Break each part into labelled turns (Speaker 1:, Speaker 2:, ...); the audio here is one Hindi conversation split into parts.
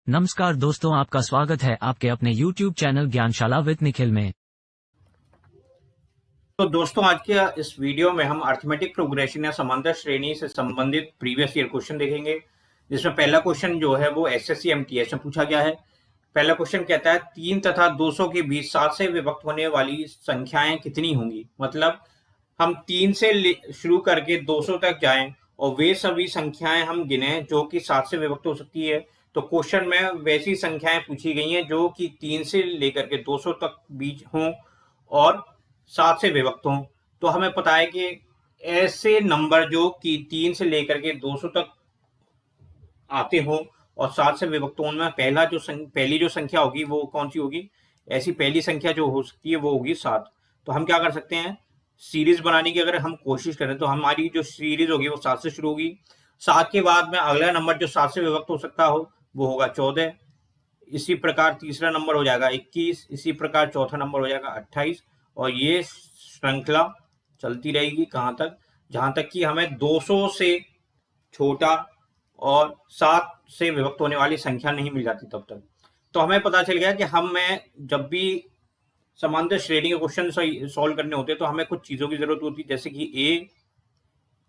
Speaker 1: नमस्कार दोस्तों, आपका स्वागत है आपके अपने YouTube channel Gyanshala with Nikhil में।
Speaker 2: तो दोस्तों, आज के इस वीडियो में हम अर्थमेटिक प्रोग्रेशन या समांतर श्रेणी से संबंधित प्रीवियस ईयर क्वेश्चन देखेंगे, जिसमें पहला क्वेश्चन जो है वो एसएससी एमटीएस में पूछा गया है। पहला क्वेश्चन कहता है 3 तथा 200 के बीच 7 से विभक्त होने वाली संख्याएं कितनी होंगी। मतलब हम 3 से शुरू करके 200 तक जाएं और वे सभी संख्याएं हम गिने जो कि 7 से विभक्त हो सकती है। तो क्वेश्चन में वैसी संख्याएं पूछी गई हैं जो कि 3 से लेकर के 200 तक बीच हों और 7 से विभक्त हों। तो हमें पता है कि ऐसे नंबर जो कि 3 से लेकर के 200 तक आते हों और 7 से विभक्त हों, उनमें पहली जो संख्या होगी वो कौन सी होगी। ऐसी पहली संख्या जो हो सकती है वो होगी 7। तो हम क्या कर सकते हैं, सीरीज बनाने की अगर हम कोशिश करें तो हमारी जो सीरीज होगी वो 7 से शुरू होगी। 7 के बाद में अगला नंबर जो 7 से विभक्त हो सकता हो वो होगा 14। इसी प्रकार तीसरा नंबर हो जाएगा 21। इसी प्रकार चौथा नंबर हो जाएगा 28 और ये श्रृंखला चलती रहेगी कहाँ तक, जहां तक कि हमें 200 से छोटा और 7 से विभक्त होने वाली संख्या नहीं मिल जाती तब तक। तो हमें पता चल गया कि हमें जब भी समांतर श्रेणी के क्वेश्चन सॉल्व करने होते हैं तो हमें कुछ चीजों की जरूरत होती है, जैसे कि ए,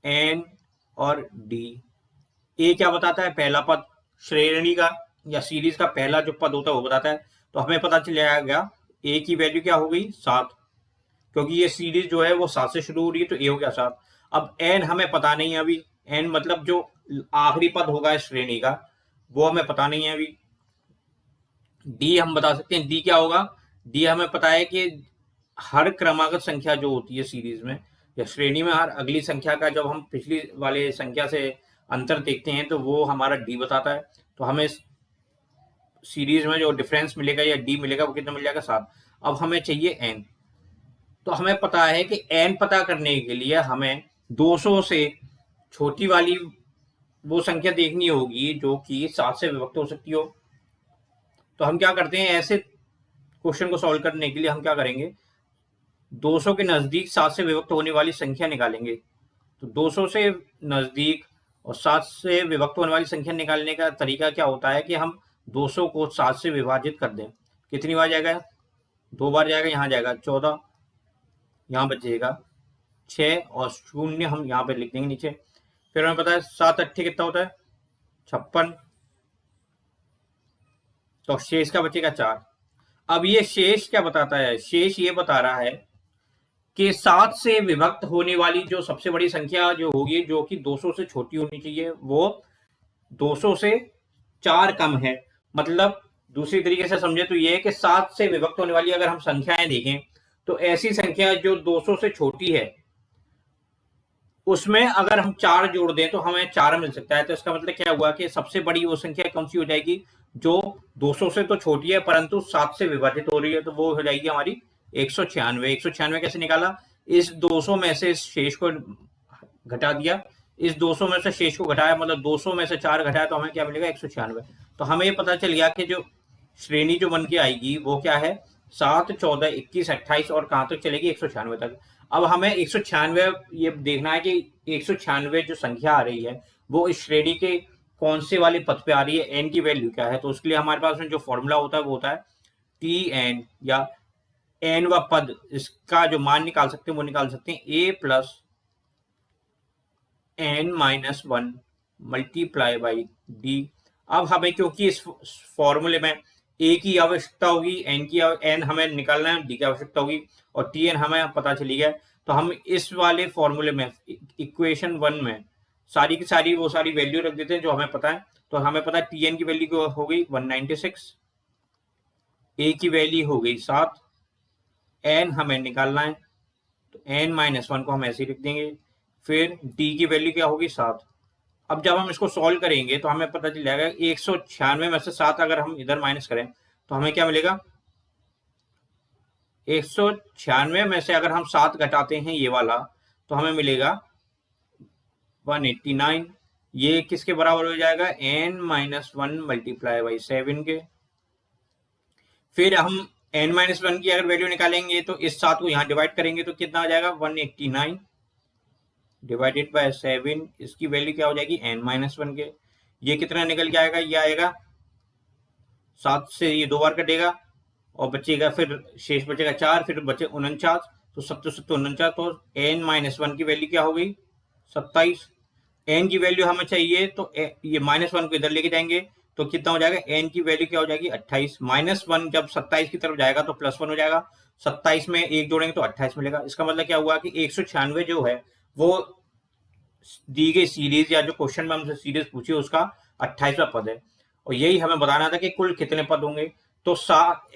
Speaker 2: एन और डी। ए क्या बताता है, पहला पद श्रेणी का या सीरीज का पहला जो पद होता है वो बताता है। तो हमें पता चल गया ए की वैल्यू क्या हो गई 7, क्योंकि ये सीरीज जो है वो 7 से शुरू हो रही है तो ए हो गया 7। अब एन हमें पता नहीं है अभी, एन मतलब जो आखिरी पद होगा श्रेणी का वो हमें पता नहीं है अभी। डी हम बता सकते हैं, डी क्या होगा। डी हमें पता है कि हर क्रमागत संख्या जो होती है सीरीज में या श्रेणी में, हर अगली संख्या का जब हम पिछली वाले संख्या से अंतर देखते हैं तो वो हमारा डी बताता है। तो हमें सीरीज में जो डिफरेंस मिलेगा या डी मिलेगा वो कितना मिल जाएगा 7। अब हमें चाहिए एन। तो हमें पता है कि एन पता करने के लिए हमें 200 से छोटी वाली वो संख्या देखनी होगी जो कि 7 से विभक्त हो सकती हो। तो हम क्या करते हैं, ऐसे क्वेश्चन को सॉल्व करने के लिए हम क्या करेंगे, 200 के नजदीक 7 से विभक्त होने वाली संख्या निकालेंगे। तो 200 से नजदीक और 7 से विभक्त होने वाली संख्या निकालने का तरीका क्या होता है कि हम 200 को 7 से विभाजित कर दें। कितनी बार जाएगा, 2 बार जाएगा, यहाँ जाएगा 14, यहाँ बचेगा 6 और 0 हम यहाँ पे लिख देंगे नीचे। फिर हमें पता है 7 अट्ठे कितना होता है 56, तो शेष का बचेगा 4। अब ये शेष क्या बताता है, शेष ये बता रहा है कि 7 से विभक्त होने वाली जो सबसे बड़ी संख्या जो होगी जो कि 200 से छोटी होनी चाहिए वो 200 से 4 कम है। मतलब दूसरी तरीके से समझे तो ये है कि 7 से विभक्त होने वाली अगर हम संख्याएं देखें तो ऐसी संख्या जो 200 से छोटी है उसमें अगर हम 4 जोड़ दें तो हमें 4 मिल सकता है। तो इसका मतलब क्या हुआ कि सबसे बड़ी वो संख्या कौन सी हो जाएगी जो 200 से तो छोटी है परंतु 7 से विभाजित हो रही है, तो वो हो जाएगी हमारी 196। 196 कैसे निकाला, इस 200 में से शेष को घटा दिया, इस 200 में से शेष को घटाया, मतलब 200 में से 4 घटाया तो हमें क्या मिलेगा 196। तो हमें ये पता चल गया कि जो श्रेणी जो बन के आएगी वो क्या है 7, 14, 21, 28 और कहां तक चलेगी 196 तक। अब हमें 196 ये देखना है कि 196 जो संख्या आ रही है वो इस श्रेणी के कौन से वाले पद पे आ रही है, एन की वैल्यू क्या है। तो उसके लिए हमारे पास में जो फॉर्मूला होता है वो होता है टी एन, या एन व पद इसका जो मान निकाल सकते हैं वो निकाल सकते हैं A plus N minus 1 multiply by D. अब हमें क्योंकि इस फॉर्मूले में ए की आवश्यकता होगी, एन हमें निकालना है, डी की आवश्यकता होगी और टी एन हमें पता चली गया। तो हम इस वाले फॉर्मूले में इक्वेशन 1 में सारी की सारी वो सारी वैल्यू रख देते हैं जो हमें पता है। तो हमें पता है टी एन की वैल्यू हो गई 196, ए की वैल्यू हो गई 7, एन हमें निकालना है तो एन माइनस 1 को हम ऐसे ही लिख देंगे, फिर डी की वैल्यू क्या होगी 7। अब जब हम इसको सॉल्व करेंगे तो हमें पता चल जाएगा 196 में से 7 अगर हम इधर माइनस करें तो हमें क्या मिलेगा, 196 में से अगर हम 7 घटाते हैं ये वाला तो हमें मिलेगा 189। ये किसके बराबर हो जाएगा, n माइनस 1 मल्टीप्लाई बाई 7 के। फिर हम n माइनस 1 की अगर वैल्यू निकालेंगे तो इस 7 को यहाँ डिवाइड करेंगे तो कितना आ जाएगा 189 डिवाइडेड बाय 7, इसकी वैल्यू क्या हो जाएगी n माइनस 1 के। ये कितना निकल के आएगा, ये आएगा 7 से ये 2 बार कटेगा और बचेगा, फिर शेष बचेगा 4, फिर बचे 49, तो 7 7 49, तो n-1 की वैल्यू क्या हो गई 27। n की वैल्यू हमें चाहिए तो ये -1 को इधर लेके जाएंगे तो कितना हो जाएगा, n की वैल्यू क्या हो जाएगी 28। -1 जब 27 की तरफ जाएगा तो +1 हो जाएगा, 27 में 1 जोड़ेंगे तो 28 मिलेगा। इसका मतलब क्या हुआ कि 196 जो है वो दी गई सीरीज या जो क्वेश्चन में हमसे सीरीज पूछी उसका 28वां पद है। और यही हमें बताना था कि कुल कितने पद होंगे। तो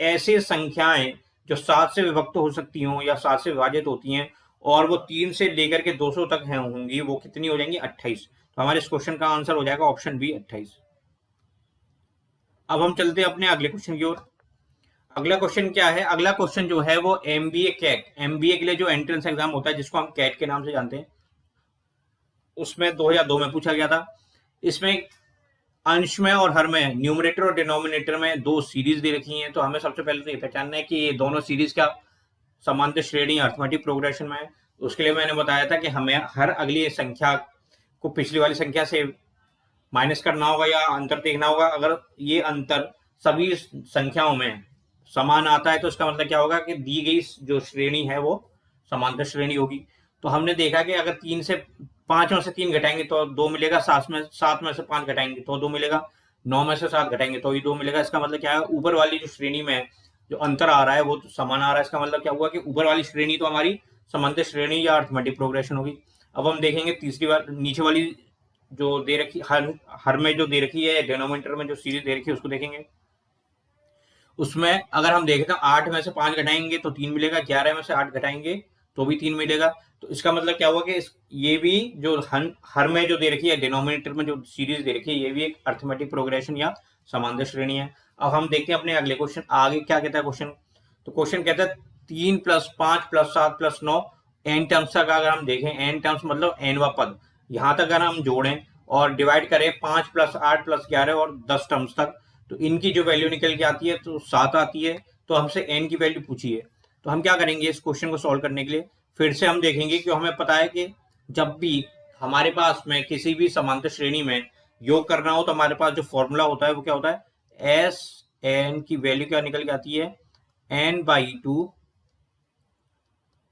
Speaker 2: ऐसे संख्याएं जो 7 से विभक्त हो सकती हों या 7 से विभाजित होती हैं और वो 3 से लेकर के 200 तक हैं होंगी, वो कितनी हो जाएंगी 28। तो हमारे इस क्वेश्चन का आंसर हो जाएगा ऑप्शन बी 28। अब हम चलते हैं अपने अगले क्वेश्चन की ओर। अगला क्वेश्चन क्या है, अगला क्वेश्चन जो है वो एमबीए कैट, एमबीए के लिए जो एंट्रेंस एग्जाम होता है जिसको हम कैट के नाम से जानते हैं, उसमें 2002 में पूछा गया था। इसमें अंश में और हर में, न्यूमरेटर और डिनोमिनेटर में 2 सीरीज दे रखी हैं। तो हमें सबसे पहले तो ये पहचानना है कि ये दोनों सीरीज क्या समांतर श्रेणी अर्थमेटिक प्रोग्रेशन में है। उसके लिए मैंने बताया था कि हमें हर अगली संख्या को पिछली वाली संख्या से माइनस करना होगा या अंतर देखना होगा। अगर ये अंतर सभी संख्याओं में समान आता है तो इसका मतलब क्या होगा कि दी गई जो श्रेणी है वो समांतर श्रेणी होगी। तो हमने देखा कि अगर 3 से 5 में से 3 घटाएंगे तो 2 मिलेगा, 7 में से 5 घटाएंगे तो 2 मिलेगा, 9 में से 7 घटाएंगे तो ही 2 मिलेगा। इसका मतलब क्या है, ऊपर वाली जो श्रेणी में जो अंतर आ रहा है वो तो समान आ रहा है। इसका मतलब क्या हुआ कि ऊपर वाली श्रेणी तो हमारी समांतर श्रेणी या अर्थमेटिक प्रोग्रेशन होगी। अब हम देखेंगे तीसरी बार, नीचे वाली जो दे रखी हर में जो दे रखी है, डिनोमिनेटर में जो सीरीज दे रखी है उसको देखेंगे। उसमें अगर हम देखें तो 8 में से 5 घटाएंगे तो 3 मिलेगा, 11 में से 8 घटाएंगे तो भी 3 मिलेगा। तो इसका मतलब क्या हुआ कि ये भी जो हर में जो दे रखी है, डिनोमिनेटर में जो सीरीज दे रखी है, ये भी एक अर्थमेटिक प्रोग्रेशन या समांतर श्रेणी है। अब हम देखते हैं अपने अगले क्वेश्चन, आगे क्या कहता है क्वेश्चन। तो क्वेश्चन कहता है 3 + 5 + 7 + 9 एन टर्म्स तक अगर हम देखें, एन टर्म्स मतलब एनवा पद, यहां तक अगर हम जोड़ें और डिवाइड करें 5 + 8 + 11 और 10 टर्म्स तक, तो इनकी जो वैल्यू निकल के आती है तो 7 आती है। तो हमसे n की वैल्यू पूछी है, तो हम क्या करेंगे इस क्वेश्चन को सॉल्व करने के लिए, फिर से हम देखेंगे कि हमें पता है कि जब भी हमारे पास में किसी भी समांतर श्रेणी में योग करना हो तो हमारे पास जो फॉर्मूला होता है वो क्या होता है, एस एन की वैल्यू क्या निकल के आती है, n/2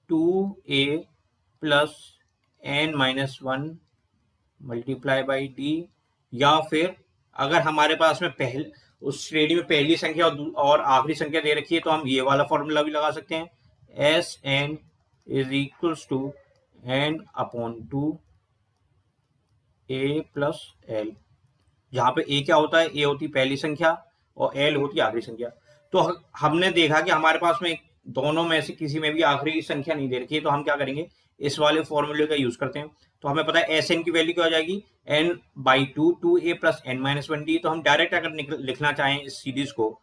Speaker 2: 2a + n-1 × d, या फिर अगर हमारे पास में पहले उस श्रेणी में पहली संख्या और आखिरी संख्या दे रखी है तो हम ये वाला फॉर्मूला भी लगा सकते हैं, Sn = n/2 a + l, जहां पे a क्या होता है, a होती पहली संख्या और l होती आखिरी संख्या। तो हमने देखा कि हमारे पास में दोनों में से किसी में भी आखिरी संख्या नहीं दे रखी है, तो हम क्या करेंगे इस वाले फॉर्मूले का यूज करते हैं। तो हमें पता है Sn की वैल्यू क्या हो जाएगी, n/2 2a + n-1 d। तो हम डायरेक्ट अगर लिखना चाहें इस सीरीज को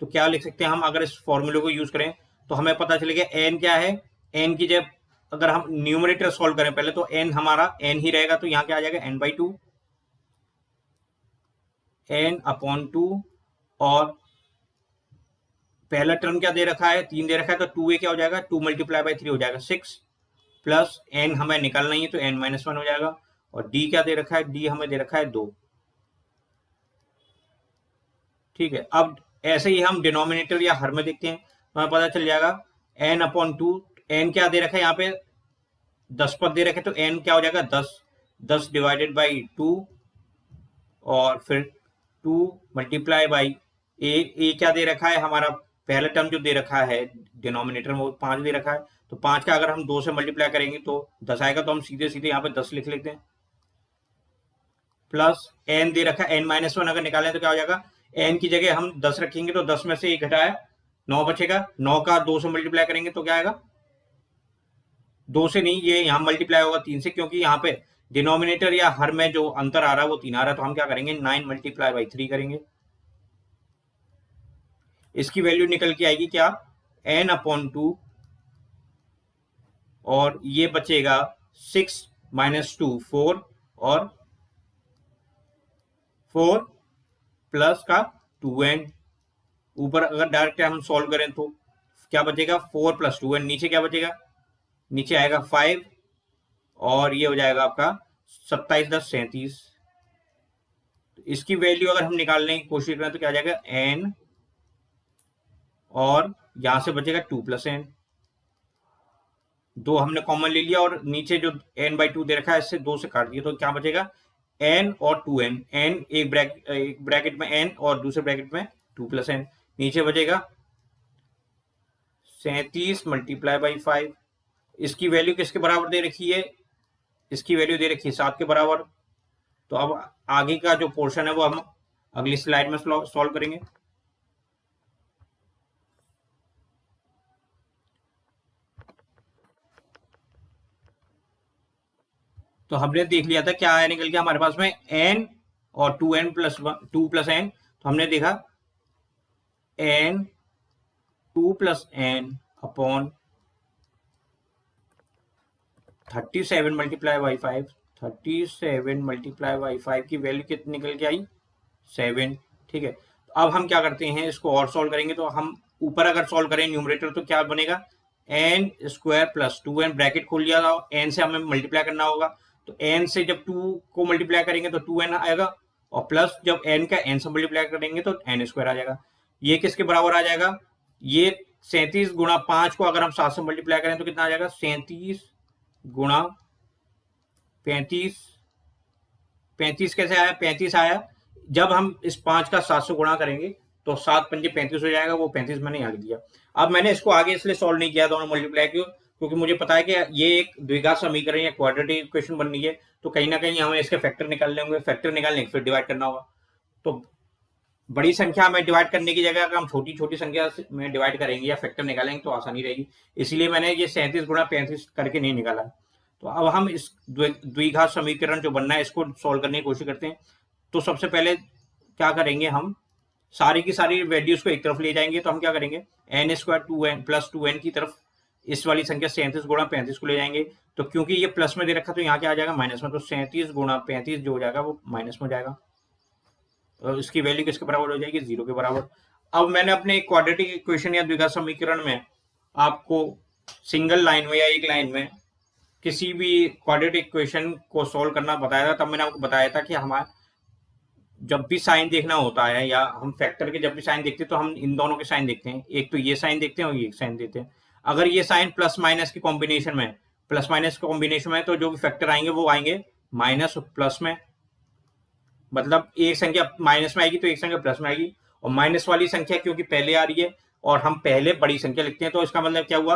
Speaker 2: तो क्या लिख सकते हैं हम, अगर इस फॉर्मूले को यूज करें तो हमें पता चलेगा n क्या है, n की जब अगर हम न्यूमरेटर सॉल्व करें पहले तो n हमारा n ही रहेगा, तो यहाँ क्या आ जाएगा n/2 n/2, और पहला टर्म क्या दे रखा है, 3 दे रखा है, तो 2a क्या हो जाएगा, 2 × 3 हो जाएगा 6, प्लस n हमें निकालना ही है तो n-1 हो जाएगा, और d क्या दे रखा है, d हमें दे रखा है 2। ठीक है, अब ऐसे ही हम डिनोमिनेटर या हर में देखते हैं तो हमें पता चल जाएगा n/2, n क्या दे रखा है यहाँ पे 10 पद दे रखे, तो n क्या हो जाएगा 10 / 2, और फिर 2 × a क्या दे रखा है, हमारा पहला टर्म जो दे रखा है डिनोमिनेटर में वो 5 दे रखा है, तो 5 का अगर हम 2 से मल्टीप्लाई करेंगे तो 10 आएगा, तो हम सीधे सीधे यहाँ पे 10 लिख लेते हैं, प्लस n दे रखा है n-1 अगर निकालें तो क्या हो जाएगा, n की जगह हम 10 रखेंगे तो 10 में से 1 घटाया 9 बचेगा, 9 का 2 से मल्टीप्लाई करेंगे तो क्या आएगा, 2 से नहीं, ये यहाँ मल्टीप्लाई होगा 3 से, क्योंकि यहाँ पे डिनोमिनेटर या हर में जो अंतर आ रहा है वो 3 आ रहा है, तो हम क्या करेंगे 9 × 3 करेंगे। इसकी वैल्यू निकल के आएगी क्या, n/2, और ये बचेगा 6 - 2 4, और 4 प्लस का 2n, ऊपर अगर डायरेक्ट हम सॉल्व करें तो क्या बचेगा 4 + 2n, नीचे क्या बचेगा, नीचे आएगा 5, और ये हो जाएगा आपका 27 × 10 = 37। इसकी वैल्यू अगर हम निकालने की कोशिश करें तो क्या आ जाएगा n, और यहां से बचेगा 2 + n। 2 हमने कॉमन ले लिया और नीचे जो n/2 दे रखा है इससे 2 से काट दिया, तो क्या बचेगा n और 2n। n एक ब्रैकेट में n और दूसरे ब्रैकेट में 2 + n। नीचे बचेगा 37 × 5। इसकी वैल्यू किसके बराबर दे रखी है? इसकी वैल्यू दे रखी है 7 के बराबर। तो अब आगे का जो पोर्शन है वो हम अगली स्लाइड में सॉल्व करेंगे। तो हमने देख लिया था क्या आया निकल के हमारे पास में n और 2n + 2 + n। तो हमने देखा n 2 + n अपॉन 37 × 5। 37 × 5 की वैल्यू कितनी निकल के आई? 7। ठीक है, तो अब हम क्या करते हैं, इसको और सॉल्व करेंगे। तो हम ऊपर अगर सॉल्व करें न्यूमरेटर तो क्या बनेगा? n² + 2n, ब्रैकेट खोल लिया था, n से हमें मल्टीप्लाई करना होगा। तो n से जब 2 को मल्टीप्लाई करेंगे तो 2n आएगा, और प्लस जब n का n से मल्टीप्लाई करेंगे तो n² आ जाएगा। ये किसके बराबर आ जाएगा? ये 37 × 5 को अगर हम 7 से मल्टीप्लाई करें तो कितना आ जाएगा? 37 × 35। 35 कैसे आया? 35 आया जब हम इस 5 का 7 से गुणा करेंगे तो 7 × 5 = 35 हो जाएगा। वो 35 मैंने यहाँ लिख दिया। अब मैंने इसको आगे इसलिए सॉल्व नहीं किया दोनों मल्टीप्लाई क्योंकि मुझे पता है कि ये एक द्विघात समीकरण या क्वाड्रेटिक इक्वेशन बन रही है, तो कहीं ना कहीं हमें इसके फैक्टर निकालने होंगे। फैक्टर निकालने फिर डिवाइड करना होगा। तो बड़ी संख्या में डिवाइड करने की जगह अगर हम छोटी छोटी संख्या में डिवाइड करेंगे या फैक्टर निकालेंगे तो आसानी रहेगी। इसीलिए मैंने ये 37 × 35 करके नहीं निकाला। तो अब हम इस द्विघात समीकरण जो बनना है इसको सॉल्व करने की कोशिश करते हैं। तो सबसे पहले क्या करेंगे, हम सारी की सारी वैल्यूज को एक तरफ ले जाएंगे। तो हम क्या करेंगे, n² + 2n की तरफ इस वाली संख्या 37 × 35 को ले जाएंगे। तो क्योंकि ये प्लस में दे रखा तो यहाँ क्या आ जाएगा? माइनस में। तो 37 × 35 जो हो जाएगा वो माइनस में जाएगा, और इसकी वैल्यू किसके बराबर हो जाएगी? 0 के बराबर। अब मैंने अपने क्वाड्रेटिक इक्वेशन या द्विघात समीकरण में आपको सिंगल लाइन में या एक लाइन में किसी भी क्वाड्रेटिक इक्वेशन को सॉल्व करना बताया था। तब मैंने आपको बताया था कि हमारा जब भी साइन देखना होता है या हम फैक्टर के जब भी साइन देखते हैं तो हम इन दोनों के साइन देखते हैं। एक तो ये साइन देखते हैं और ये साइन देखते हैं। अगर ये साइन प्लस माइनस के कॉम्बिनेशन में, प्लस माइनस के कॉम्बिनेशन में, तो जो भी फैक्टर आएंगे वो आएंगे माइनस और प्लस में। मतलब एक संख्या माइनस में आएगी तो एक संख्या प्लस में आएगी, और माइनस वाली संख्या क्योंकि पहले आ रही है और हम पहले बड़ी संख्या लिखते हैं तो इसका मतलब क्या हुआ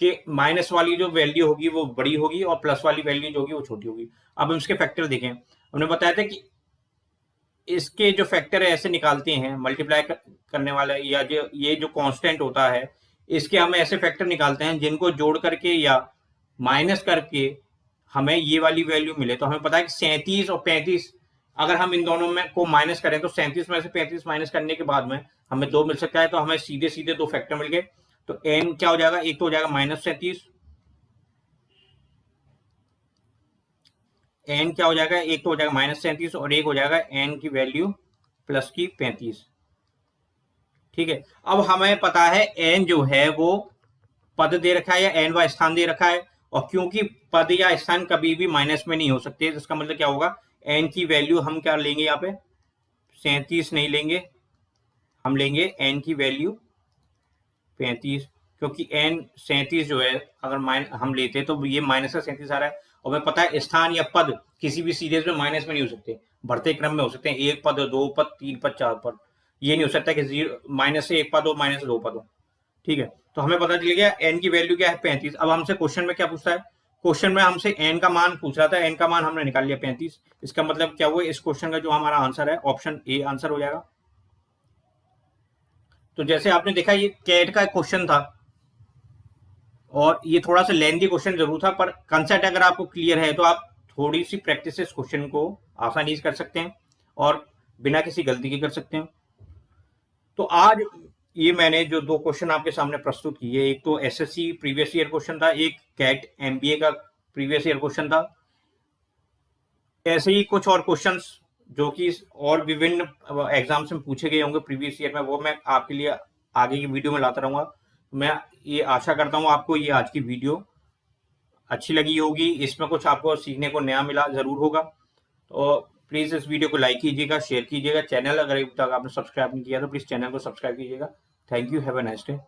Speaker 2: कि माइनस वाली जो वैल्यू होगी वो बड़ी होगी और प्लस वाली वैल्यू जो होगी वो छोटी होगी। अब हम इसके फैक्टर देखें। हमने बताया था कि इसके जो फैक्टर है ऐसे निकालते हैं, मल्टीप्लाई करने वाला या जो ये जो कांस्टेंट होता है इसके हम ऐसे फैक्टर निकालते हैं जिनको जोड़ करके या माइनस करके हमें ये वाली वैल्यू मिले। तो हमें पता है कि 37 और 35 अगर हम इन दोनों में को माइनस करें तो 37 में से 35 माइनस करने के बाद में हमें 2 मिल सकता है। तो हमें सीधे सीधे 2 फैक्टर मिल गए। तो n क्या हो जाएगा? एक तो हो जाएगा -37, n क्या हो जाएगा? एक तो हो जाएगा -37 और एक हो जाएगा n की वैल्यू प्लस की 35। ठीक है, अब हमें पता है n जो है वो पद दे रखा है या n वां स्थान दे रखा है, और क्योंकि पद या स्थान कभी भी माइनस में नहीं हो सकते, तो इसका मतलब क्या होगा? n की वैल्यू हम क्या लेंगे? यहाँ पे 37 नहीं लेंगे, हम लेंगे n की वैल्यू 35, क्योंकि n 37 जो है अगर हम लेते तो ये माइनस का 37 आ रहा है। और हमें पता है स्थान या पद किसी भी सीरीज में माइनस में नहीं हो सकते, बढ़ते क्रम में हो सकते हैं। एक पद, 2 पद, 3 पद, 4 पद। ये नहीं हो सकता कि माइनस से 1 पद हो, माइनस से 2 पद हो। ठीक है, तो हमें पता चल गया n की वैल्यू क्या है? 35। अब हमसे क्वेश्चन में क्या पूछता है? क्वेश्चन में हमसे n का मान पूछ रहा था, n का मान हमने निकाल लिया 35। इसका मतलब क्या हुआ? इस क्वेश्चन का जो हमारा आंसर है ऑप्शन ए आंसर हो जाएगा। तो जैसे आपने देखा ये कैट का क्वेश्चन था और ये थोड़ा सा लेंथी क्वेश्चन जरूर था, पर कंसेप्ट अगर आपको क्लियर है तो आप थोड़ी सी प्रैक्टिस से इस क्वेश्चन को आसानी से कर सकते हैं और बिना किसी गलती के कर सकते हैं। तो आज ये मैंने जो 2 क्वेश्चन आपके सामने प्रस्तुत किए, एक तो एसएससी प्रीवियस ईयर क्वेश्चन था, एक कैट एमबीए का प्रीवियस ईयर क्वेश्चन था। ऐसे ही कुछ और क्वेश्चंस जो कि और विभिन्न एग्जाम्स में पूछे गए होंगे प्रीवियस ईयर में, वो मैं आपके लिए आगे की वीडियो में लाता रहूंगा। मैं ये आशा करता हूँ आपको ये आज की वीडियो अच्छी लगी होगी, इसमें कुछ आपको सीखने को नया मिला जरूर होगा। तो प्लीज इस वीडियो को लाइक कीजिएगा, शेयर कीजिएगा। चैनल अगर अभी तक आपने सब्सक्राइब नहीं किया तो प्लीज चैनल को सब्सक्राइब कीजिएगा। Thank you, have a nice day.